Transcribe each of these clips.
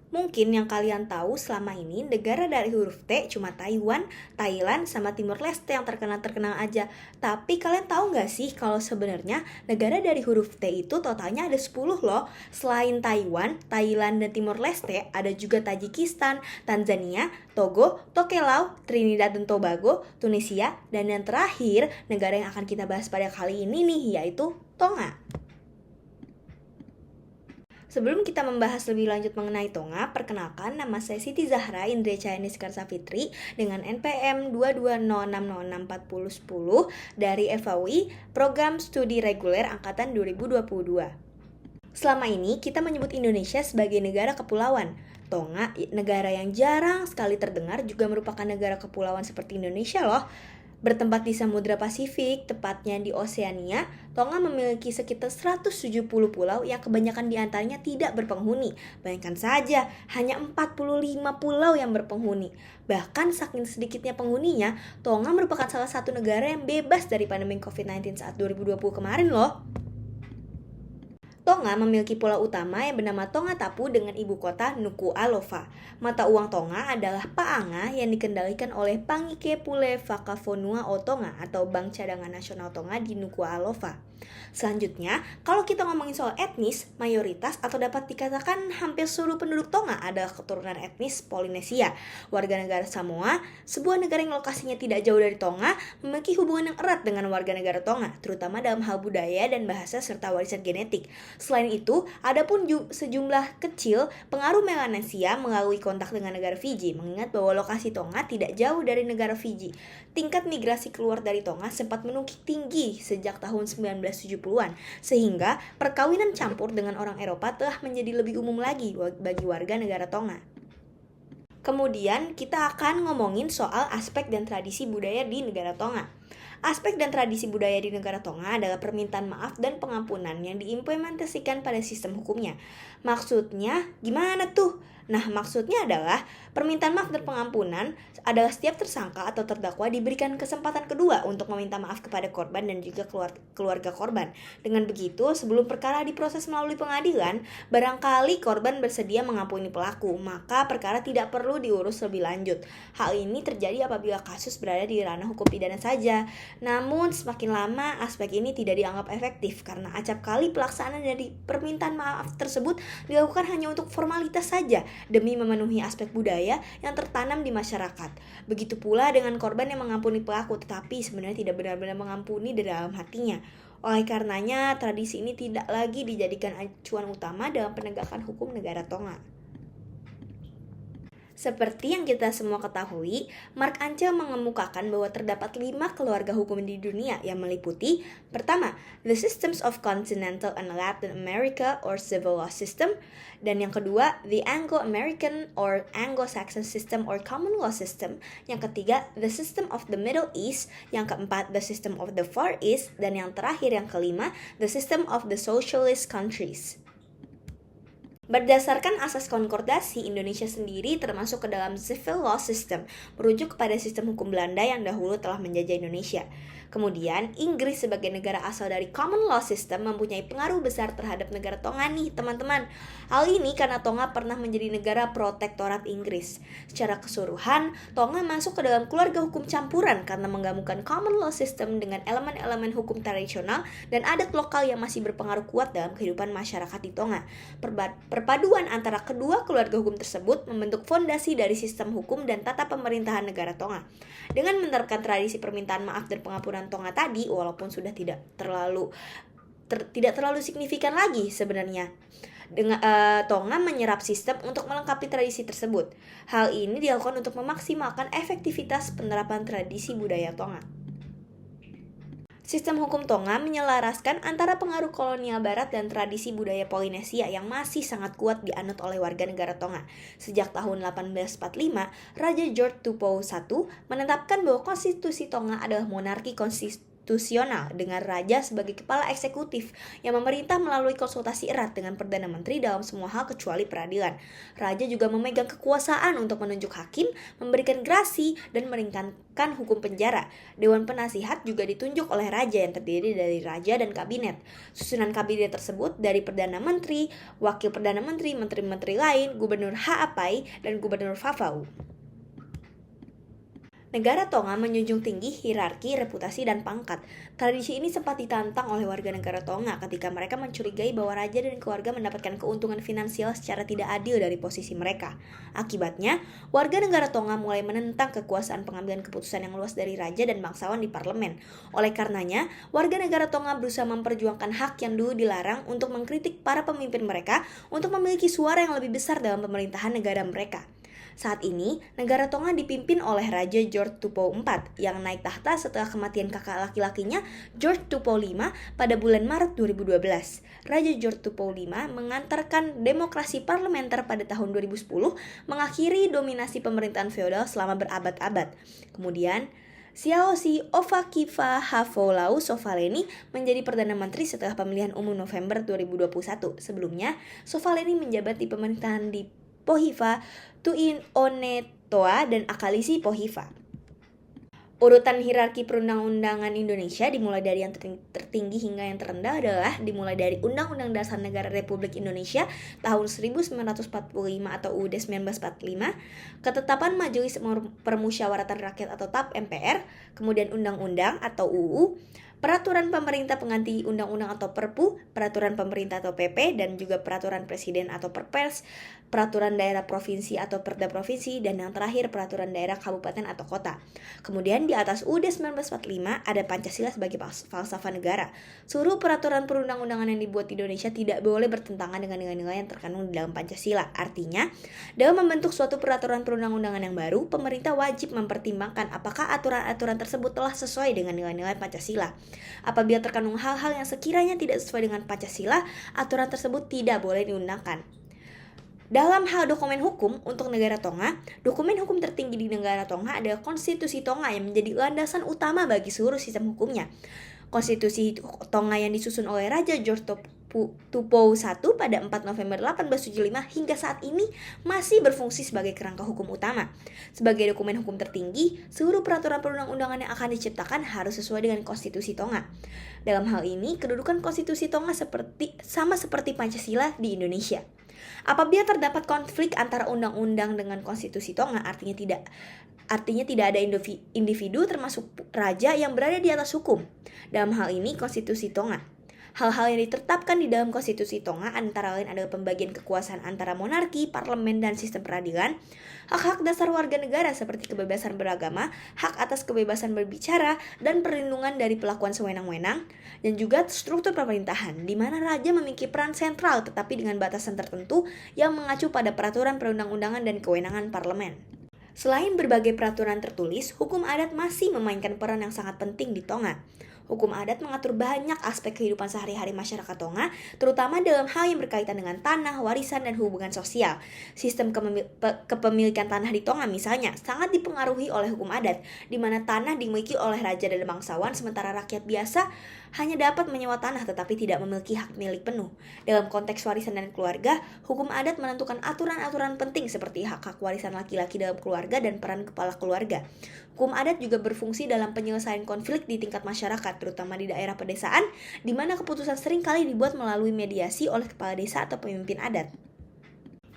Mungkin yang kalian tahu selama ini negara dari huruf T cuma Taiwan, Thailand, sama Timor Leste yang terkenal-terkenal aja. Tapi kalian tahu nggak sih kalau sebenarnya negara dari huruf T itu totalnya ada 10 loh. Selain Taiwan, Thailand, dan Timor Leste, ada juga Tajikistan, Tanzania, Togo, Tokelau, Trinidad dan Tobago, Tunisia, dan yang terakhir, negara yang akan kita bahas pada kali ini nih, yaitu Tonga. Sebelum kita membahas lebih lanjut mengenai Tonga, perkenalkan nama saya Siti Zahra Indria Cayanis Karsafitri dengan NPM 220606410 dari FAUI Program Studi Reguler Angkatan 2022. Selama ini kita menyebut Indonesia sebagai negara kepulauan. Tonga, negara yang jarang sekali terdengar, juga merupakan negara kepulauan seperti Indonesia loh. Bertempat di Samudra Pasifik, tepatnya di Oseania, Tonga memiliki sekitar 170 pulau yang kebanyakan diantaranya tidak berpenghuni. Bayangkan saja, hanya 45 pulau yang berpenghuni. Bahkan saking sedikitnya penghuninya, Tonga merupakan salah satu negara yang bebas dari pandemi COVID-19 saat 2020 kemarin loh. Tonga memiliki pulau utama yang bernama Tonga Tapu dengan ibu kota Nuku'alofa. Mata uang Tonga adalah Pa'anga yang dikendalikan oleh Pangike Pule Whakafonua o Tonga atau Bank Cadangan Nasional Tonga di Nuku'alofa. Selanjutnya, kalau kita ngomongin soal etnis, mayoritas atau dapat dikatakan hampir seluruh penduduk Tonga adalah keturunan etnis Polinesia. Warga negara Samoa, sebuah negara yang lokasinya tidak jauh dari Tonga, memiliki hubungan yang erat dengan warga negara Tonga, terutama dalam hal budaya dan bahasa serta warisan genetik. Selain itu, ada pun sejumlah kecil pengaruh Melanesia melalui kontak dengan negara Fiji, mengingat bahwa lokasi Tonga tidak jauh dari negara Fiji. Tingkat migrasi keluar dari Tonga sempat menukik tinggi sejak tahun 1970-an, sehingga perkawinan campur dengan orang Eropa telah menjadi lebih umum lagi bagi warga negara Tonga. Kemudian kita akan ngomongin soal aspek dan tradisi budaya di negara Tonga. Aspek dan tradisi budaya di negara Tonga adalah permintaan maaf dan pengampunan yang diimplementasikan pada sistem hukumnya. Maksudnya gimana tuh? Nah, maksudnya adalah permintaan maaf dan pengampunan adalah setiap tersangka atau terdakwa diberikan kesempatan kedua untuk meminta maaf kepada korban dan juga keluarga korban. Dengan begitu, sebelum perkara diproses melalui pengadilan, barangkali korban bersedia mengampuni pelaku, maka perkara tidak perlu diurus lebih lanjut. Hal ini terjadi apabila kasus berada di ranah hukum pidana saja. Namun, semakin lama aspek ini tidak dianggap efektif karena acap kali pelaksanaan dari permintaan maaf tersebut dilakukan hanya untuk formalitas saja demi memenuhi aspek budaya yang tertanam di masyarakat. Begitu pula dengan korban yang mengampuni pelaku tetapi sebenarnya tidak benar-benar mengampuni di dalam hatinya. Oleh karenanya, tradisi ini tidak lagi dijadikan acuan utama dalam penegakan hukum negara Tonga. Seperti yang kita semua ketahui, Mark Ancel mengemukakan bahwa terdapat 5 keluarga hukum di dunia yang meliputi: pertama, the systems of Continental and Latin America or civil law system, dan yang kedua, the Anglo-American or Anglo-Saxon system or common law system, yang ketiga, the system of the Middle East, yang keempat, the system of the Far East, dan yang terakhir yang kelima, the system of the socialist countries. Berdasarkan asas konkordasi, Indonesia sendiri termasuk ke dalam civil law system, merujuk kepada sistem hukum Belanda yang dahulu telah menjajah Indonesia. Kemudian, Inggris sebagai negara asal dari common law system mempunyai pengaruh besar terhadap negara Tonga nih, teman-teman. Hal ini karena Tonga pernah menjadi negara protektorat Inggris. Secara keseluruhan, Tonga masuk ke dalam keluarga hukum campuran karena menggabungkan common law system dengan elemen-elemen hukum tradisional dan adat lokal yang masih berpengaruh kuat dalam kehidupan masyarakat di Tonga. Perpaduan antara kedua keluarga hukum tersebut membentuk fondasi dari sistem hukum dan tata pemerintahan negara Tonga. Dengan menerapkan tradisi permintaan maaf dan pengampunan Tonga tadi, walaupun sudah tidak terlalu signifikan lagi sebenarnya, Tonga menyerap sistem untuk melengkapi tradisi tersebut. Hal ini dilakukan untuk memaksimalkan efektivitas penerapan tradisi budaya Tonga. Sistem hukum Tonga menyelaraskan antara pengaruh kolonial barat dan tradisi budaya Polinesia yang masih sangat kuat dianut oleh warga negara Tonga. Sejak tahun 1845, Raja George Tupou I menetapkan bahwa konstitusi Tonga adalah monarki konstitusional dengan raja sebagai kepala eksekutif yang memerintah melalui konsultasi erat dengan Perdana Menteri dalam semua hal kecuali peradilan. Raja juga memegang kekuasaan untuk menunjuk hakim, memberikan grasi, dan meringankan hukum penjara. Dewan Penasihat juga ditunjuk oleh raja yang terdiri dari raja dan kabinet. Susunan kabinet tersebut dari Perdana Menteri, Wakil Perdana Menteri, menteri-menteri lain, Gubernur Ha'apai, dan Gubernur Fafau. Negara Tonga menjunjung tinggi hierarki, reputasi, dan pangkat. Tradisi ini sempat ditantang oleh warga negara Tonga ketika mereka mencurigai bahwa raja dan keluarga mendapatkan keuntungan finansial secara tidak adil dari posisi mereka. Akibatnya, warga negara Tonga mulai menentang kekuasaan pengambilan keputusan yang luas dari raja dan bangsawan di parlemen. Oleh karenanya, warga negara Tonga berusaha memperjuangkan hak yang dulu dilarang untuk mengkritik para pemimpin mereka untuk memiliki suara yang lebih besar dalam pemerintahan negara mereka. Saat ini, negara Tonga dipimpin oleh Raja George Tupou IV yang naik tahta setelah kematian kakak laki-lakinya George Tupou V pada bulan Maret 2012. Raja George Tupou V mengantarkan demokrasi parlementer pada tahun 2010, mengakhiri dominasi pemerintahan feodal selama berabad-abad. Kemudian, Xiaoxi Ofakifa Hafolau Sovaleni menjadi Perdana Menteri setelah pemilihan umum November 2021. Sebelumnya, Sovaleni menjabat di pemerintahan di Pohiva, Tuin Onetoa, dan Akalisi Pohiva. Urutan hierarki perundang-undangan Indonesia dimulai dari yang tertinggi hingga yang terendah adalah dimulai dari Undang-Undang Dasar Negara Republik Indonesia tahun 1945 atau UUD 1945, Ketetapan Majelis Permusyawaratan Rakyat atau TAP MPR, kemudian Undang-Undang atau UU, Peraturan Pemerintah Pengganti Undang-Undang atau Perpu, Peraturan Pemerintah atau PP, dan juga Peraturan Presiden atau Perpres, Peraturan Daerah Provinsi atau Perda Provinsi, dan yang terakhir Peraturan Daerah Kabupaten atau Kota. Kemudian di atas UUD 1945 ada Pancasila sebagai falsafah negara. Seluruh peraturan perundang-undangan yang dibuat di Indonesia tidak boleh bertentangan dengan nilai-nilai yang terkandung di dalam Pancasila. Artinya, dalam membentuk suatu peraturan perundang-undangan yang baru, pemerintah wajib mempertimbangkan apakah aturan-aturan tersebut telah sesuai dengan nilai-nilai Pancasila. Apabila terkandung hal-hal yang sekiranya tidak sesuai dengan Pancasila, aturan tersebut tidak boleh diundangkan. Dalam hal dokumen hukum untuk negara Tonga, dokumen hukum tertinggi di negara Tonga adalah Konstitusi Tonga yang menjadi landasan utama bagi seluruh sistem hukumnya. Konstitusi Tonga yang disusun oleh Raja George Tupou I pada 4 November 1875 hingga saat ini masih berfungsi sebagai kerangka hukum utama. Sebagai dokumen hukum tertinggi, seluruh peraturan perundang-undangan yang akan diciptakan harus sesuai dengan Konstitusi Tonga. Dalam hal ini, kedudukan Konstitusi Tonga sama seperti Pancasila di Indonesia. Apabila terdapat konflik antara undang-undang dengan Konstitusi Tonga, artinya tidak ada individu termasuk raja yang berada di atas hukum. Dalam hal ini, Konstitusi Tonga. Hal-hal yang ditetapkan di dalam Konstitusi Tonga antara lain adalah pembagian kekuasaan antara monarki, parlemen, dan sistem peradilan, hak-hak dasar warga negara seperti kebebasan beragama, hak atas kebebasan berbicara, dan perlindungan dari pelakuan sewenang-wenang, dan juga struktur pemerintahan, di mana raja memiliki peran sentral tetapi dengan batasan tertentu yang mengacu pada peraturan perundang-undangan dan kewenangan parlemen. Selain berbagai peraturan tertulis, hukum adat masih memainkan peran yang sangat penting di Tonga. Hukum adat mengatur banyak aspek kehidupan sehari-hari masyarakat Tonga, terutama dalam hal yang berkaitan dengan tanah, warisan, dan hubungan sosial. Sistem kepemilikan tanah di Tonga misalnya sangat dipengaruhi oleh hukum adat, di mana tanah dimiliki oleh raja dan bangsawan, sementara rakyat biasa hanya dapat menyewa tanah tetapi tidak memiliki hak milik penuh. Dalam konteks warisan dan keluarga, hukum adat menentukan aturan-aturan penting seperti hak-hak warisan laki-laki dalam keluarga dan peran kepala keluarga. Hukum adat juga berfungsi dalam penyelesaian konflik di tingkat masyarakat, terutama di daerah pedesaan, di mana keputusan seringkali dibuat melalui mediasi oleh kepala desa atau pemimpin adat.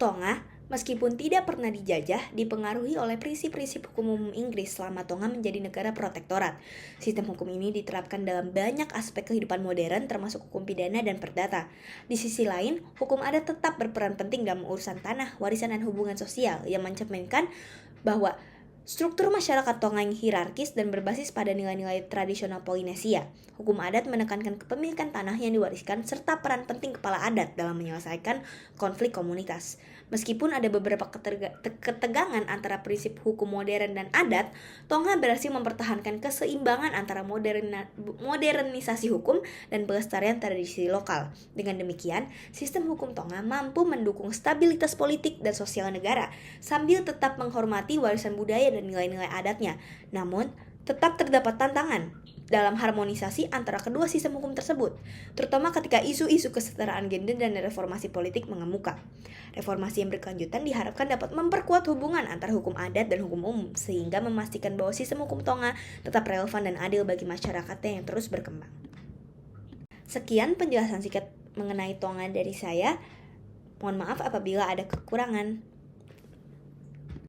Tonga, meskipun tidak pernah dijajah, dipengaruhi oleh prinsip-prinsip hukum umum Inggris selama Tonga menjadi negara protektorat. Sistem hukum ini diterapkan dalam banyak aspek kehidupan modern termasuk hukum pidana dan perdata. Di sisi lain, hukum adat tetap berperan penting dalam urusan tanah, warisan, dan hubungan sosial yang mencerminkan bahwa struktur masyarakat Tonga yang hierarkis dan berbasis pada nilai-nilai tradisional Polinesia. Hukum adat menekankan kepemilikan tanah yang diwariskan serta peran penting kepala adat dalam menyelesaikan konflik komunitas. Meskipun ada beberapa ketegangan antara prinsip hukum modern dan adat, Tonga berhasil mempertahankan keseimbangan antara modernisasi hukum dan pelestarian tradisi lokal. Dengan demikian, sistem hukum Tonga mampu mendukung stabilitas politik dan sosial negara, sambil tetap menghormati warisan budaya dan nilai-nilai adatnya. Namun, tetap terdapat tantangan dalam harmonisasi antara kedua sistem hukum tersebut, terutama ketika isu-isu kesetaraan gender dan reformasi politik mengemuka. Reformasi yang berkelanjutan diharapkan dapat memperkuat hubungan antara hukum adat dan hukum umum, sehingga memastikan bahwa sistem hukum Tonga tetap relevan dan adil bagi masyarakatnya yang terus berkembang. Sekian penjelasan singkat mengenai Tonga dari saya. Mohon maaf apabila ada kekurangan.